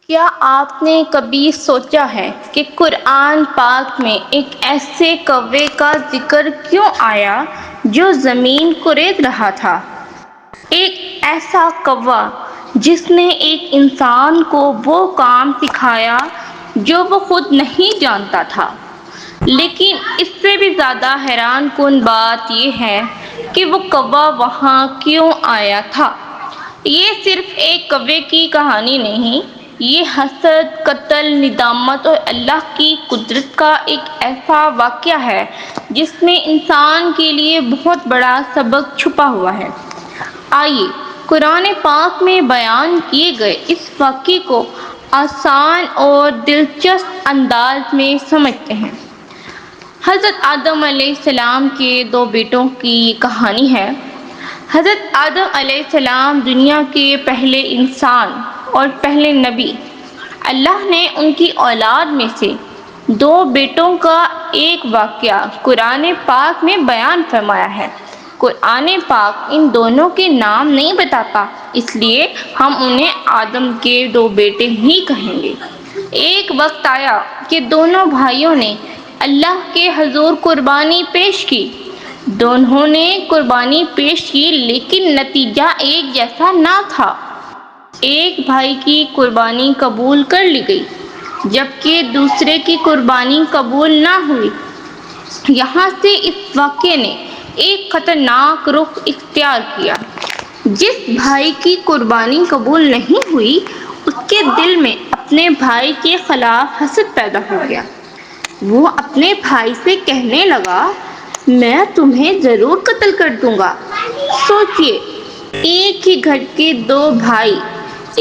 کیا آپ نے کبھی سوچا ہے کہ قرآن پاک میں ایک ایسے کوے کا ذکر کیوں آیا جو زمین کرید رہا تھا؟ ایک ایسا کوا جس نے ایک انسان کو وہ کام سکھایا جو وہ خود نہیں جانتا تھا۔ لیکن اس سے بھی زیادہ حیران کن بات یہ ہے کہ وہ کوا وہاں کیوں آیا تھا۔ یہ صرف ایک کوے کی کہانی نہیں، یہ حسد، قتل، ندامت اور اللہ کی قدرت کا ایک ایسا واقعہ ہے جس میں انسان کے لیے بہت بڑا سبق چھپا ہوا ہے۔ آئیے قرآن پاک میں بیان کیے گئے اس واقعے کو آسان اور دلچسپ انداز میں سمجھتے ہیں۔ حضرت آدم علیہ السلام کے دو بیٹوں کی یہ کہانی ہے۔ حضرت آدم علیہ السلام دنیا کے پہلے انسان اور پہلے نبی۔ اللہ نے ان کی اولاد میں سے دو بیٹوں کا ایک واقعہ قرآن پاک میں بیان فرمایا ہے۔ قرآن پاک ان دونوں کے نام نہیں بتاتا، اس لیے ہم انہیں آدم کے دو بیٹے ہی کہیں گے۔ ایک وقت آیا کہ دونوں بھائیوں نے اللہ کے حضور قربانی پیش کی۔ دونوں نے قربانی پیش کی لیکن نتیجہ ایک جیسا نہ تھا۔ ایک بھائی کی قربانی قبول کر لی گئی جبکہ دوسرے کی قربانی قبول نہ ہوئی۔ یہاں سے اس واقعے نے ایک خطرناک رخ اختیار کیا۔ جس بھائی کی قربانی قبول نہیں ہوئی اس کے دل میں اپنے بھائی کے خلاف حسد پیدا ہو گیا۔ وہ اپنے بھائی سے کہنے لگا، میں تمہیں ضرور قتل کر دوں گا۔ سوچئے، ایک ہی گھر کے دو بھائی،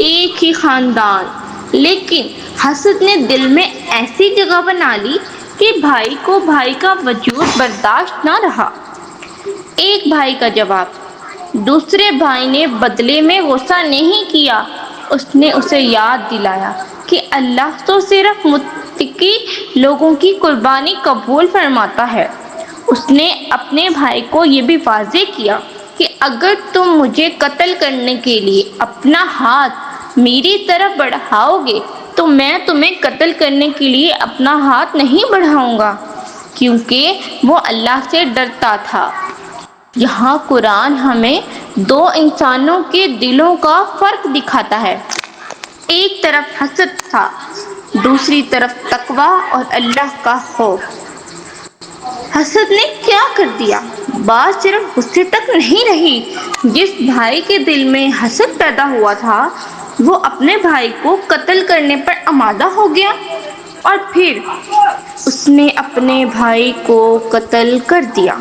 ایک ہی خاندان، لیکن حسد نے دل میں ایسی جگہ بنا لی کہ بھائی کو بھائی کا وجود برداشت نہ رہا۔ ایک بھائی کا جواب۔ دوسرے بھائی نے بدلے میں غصہ نہیں کیا، اس نے اسے یاد دلایا کہ اللہ تو صرف متقی لوگوں کی قربانی قبول فرماتا ہے۔ اس نے اپنے بھائی کو یہ بھی واضح کیا کہ اگر تم مجھے قتل کرنے کے لیے اپنا ہاتھ میری طرف بڑھاؤ گے تو میں تمہیں قتل کرنے کے لیے اپنا ہاتھ نہیں بڑھاؤں گا، کیونکہ وہ اللہ سے ڈرتا تھا۔ یہاں قرآن ہمیں دو انسانوں کے دلوں کا فرق دکھاتا ہے۔ ایک طرف حسد تھا، دوسری طرف تقویٰ اور اللہ کا خوف۔ حسد نے کیا کر دیا؟ بات صرف غصے تک نہیں رہی۔ جس بھائی کے دل میں حسد پیدا ہوا تھا وہ اپنے بھائی کو قتل کرنے پر آمادہ ہو گیا، اور پھر اس نے اپنے بھائی کو قتل کر دیا۔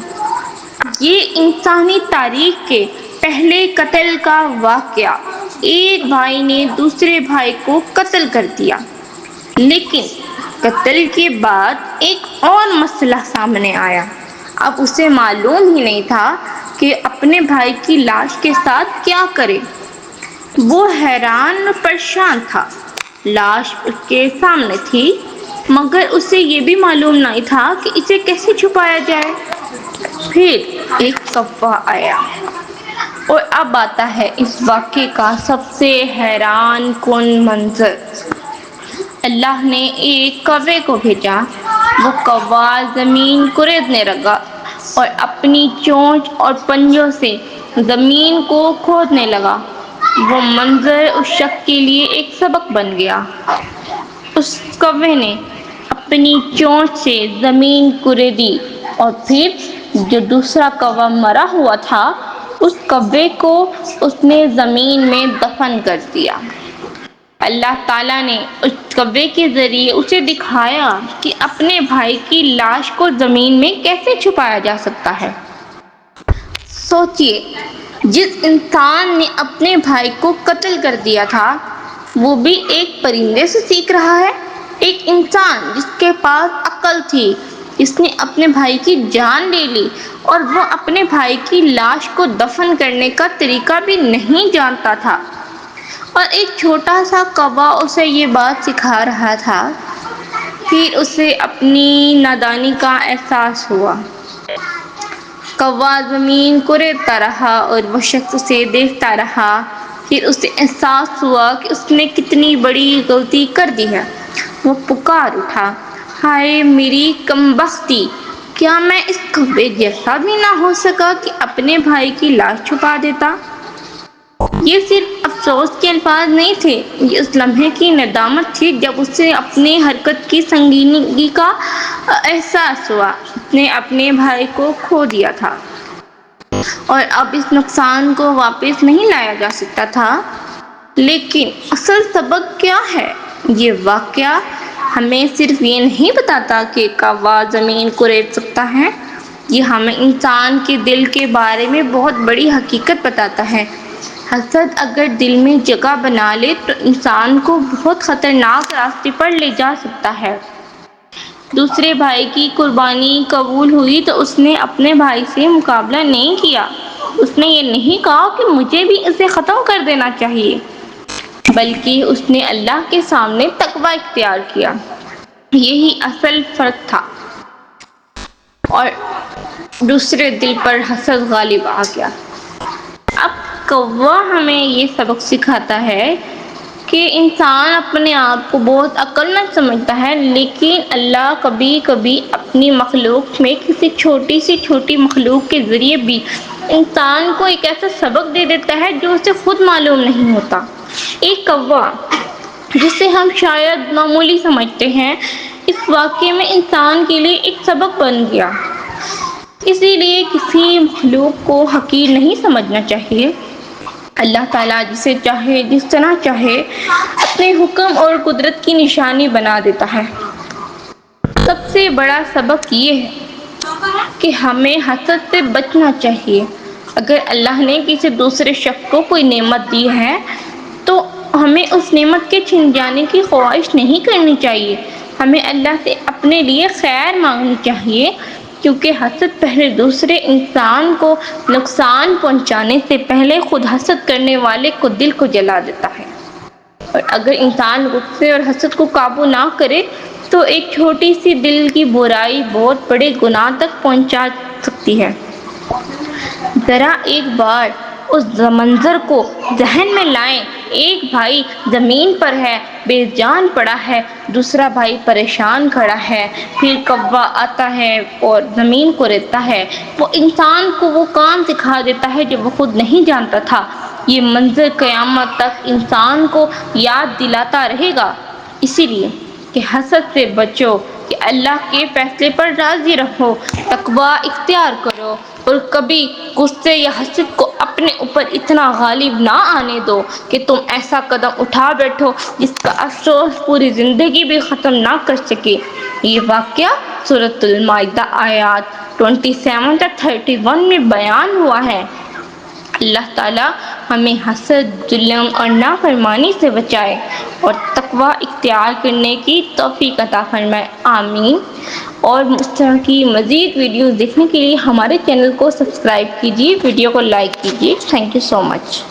یہ انسانی تاریخ کے پہلے قتل کا واقعہ۔ ایک بھائی نے دوسرے بھائی کو قتل کر دیا، لیکن قتل کے بعد ایک اور مسئلہ سامنے آیا۔ اب اسے معلوم ہی نہیں تھا کہ اپنے بھائی کی لاش کے ساتھ کیا کرے۔ وہ حیران اور پریشان تھا۔ لاش اس کے سامنے تھی مگر اسے یہ بھی معلوم نہیں تھا کہ اسے کیسے چھپایا جائے۔ پھر ایک کوا آیا، اور اب آتا ہے اس واقعے کا سب سے حیران کن منظر۔ اللہ نے ایک کوے کو بھیجا۔ وہ کوا زمین کریدنے لگا اور اپنی چونچ اور پنجوں سے زمین کو کھودنے لگا۔ وہ منظر اس شخص کے لیے ایک سبق بن گیا۔ اس کوے نے اپنی چونچ سے زمین کریدی اور پھر جو دوسرا کوا مرا ہوا تھا اس کوے کو اس نے زمین میں دفن کر دیا۔ اللہ تعالیٰ نے اس کوے کے ذریعے اسے دکھایا کہ اپنے بھائی کی لاش کو زمین میں کیسے چھپایا جا سکتا ہے۔ سوچئے، جس انسان نے اپنے بھائی کو قتل کر دیا تھا وہ بھی ایک پرندے سے سیکھ رہا ہے۔ ایک انسان جس کے پاس عقل تھی، جس نے اپنے بھائی کی جان لے لی اور وہ اپنے بھائی کی لاش کو دفن کرنے کا طریقہ بھی نہیں جانتا تھا، اور ایک چھوٹا سا کوا اسے یہ بات سکھا رہا تھا۔ پھر اسے اپنی نادانی کا احساس ہوا۔ کوا زمین کریدتا رہا اور وہ شخص اسے دیکھتا رہا۔ پھر اسے احساس ہوا کہ اس نے کتنی بڑی غلطی کر دی ہے۔ وہ پکار اٹھا، ہائے میری کمبختی! کیا میں اس کوے جیسا بھی نہ ہو سکا کہ اپنے بھائی کی لاش چھپا دیتا؟ یہ صرف افسوس کے الفاظ نہیں تھے، یہ اس لمحے کی ندامت تھی جب اسے اپنی حرکت کی سنگینی کا احساس ہوا۔ اس نے اپنے بھائی کو کھو دیا تھا اور اب اس نقصان کو واپس نہیں لایا جا سکتا تھا۔ لیکن اصل سبق کیا ہے؟ یہ واقعہ ہمیں صرف یہ نہیں بتاتا کہ کوا زمین کرید سکتا ہے، یہ ہمیں انسان کے دل کے بارے میں بہت بڑی حقیقت بتاتا ہے۔ حسد اگر دل میں جگہ بنا لے تو انسان کو بہت خطرناک راستے پر لے جا سکتا ہے۔ دوسرے بھائی کی قربانی قبول ہوئی تو اس نے اپنے بھائی سے مقابلہ نہیں کیا۔ اس نے یہ نہیں کہا کہ مجھے بھی اسے ختم کر دینا چاہیے، بلکہ اس نے اللہ کے سامنے تقوی اختیار کیا۔ یہی اصل فرق تھا، اور دوسرے دل پر حسد غالب آ گیا۔ اب کوا ہمیں یہ سبق سکھاتا ہے کہ انسان اپنے آپ کو بہت عقل مند سمجھتا ہے، لیکن اللہ کبھی کبھی اپنی مخلوق میں کسی چھوٹی سی چھوٹی مخلوق کے ذریعے بھی انسان کو ایک ایسا سبق دے دیتا ہے جو اسے خود معلوم نہیں ہوتا۔ ایک کوا جسے ہم شاید معمولی سمجھتے ہیں، اس واقعے میں انسان کے لیے ایک سبق بن گیا۔ اسی لیے کسی مخلوق کو حقیر نہیں سمجھنا چاہیے۔ اللہ تعالیٰ جسے چاہے جس طرح چاہے اپنے حکم اور قدرت کی نشانی بنا دیتا ہے۔ سب سے بڑا سبق یہ ہے کہ ہمیں حسد سے بچنا چاہیے۔ اگر اللہ نے کسی دوسرے شخص کو کوئی نعمت دی ہے تو ہمیں اس نعمت کے چھن جانے کی خواہش نہیں کرنی چاہیے۔ ہمیں اللہ سے اپنے لیے خیر مانگنی چاہیے، کیونکہ حسد پہلے دوسرے انسان کو نقصان پہنچانے سے پہلے خود حسد کرنے والے کو دل کو جلا دیتا ہے۔ اور اگر انسان غصے اور حسد کو قابو نہ کرے تو ایک چھوٹی سی دل کی برائی بہت بڑے گناہ تک پہنچا سکتی ہے۔ ذرا ایک بار اس منظر کو ذہن میں لائیں، ایک بھائی زمین پر ہے، بے جان پڑا ہے، دوسرا بھائی پریشان کھڑا ہے، پھر کوا آتا ہے اور زمین کو ریتتا ہے۔ وہ انسان کو وہ کام سکھا دیتا ہے جو وہ خود نہیں جانتا تھا۔ یہ منظر قیامت تک انسان کو یاد دلاتا رہے گا۔ اسی لیے کہ حسد سے بچو، کہ اللہ کے فیصلے پر راضی رہو، تقوی اختیار کرو، اور کبھی غصے یا حسد کو اپنے اوپر اتنا غالب نہ آنے دو کہ تم ایسا قدم اٹھا بیٹھو جس کا افسوس پوری زندگی بھی ختم نہ کر سکے۔ یہ واقعہ سورۃ المائدہ آیات 27 تا 31 میں بیان ہوا ہے۔ اللہ تعالیٰ ہمیں حسد، ظلم اور نافرمانی سے بچائے اور تقوی اختیار کرنے کی توفیق عطا فرمائے، آمین۔ اور اس طرح کی مزید ویڈیوز دیکھنے کے لیے ہمارے چینل کو سبسکرائب کیجیے، ویڈیو کو لائک کیجیے۔ Thank you so much.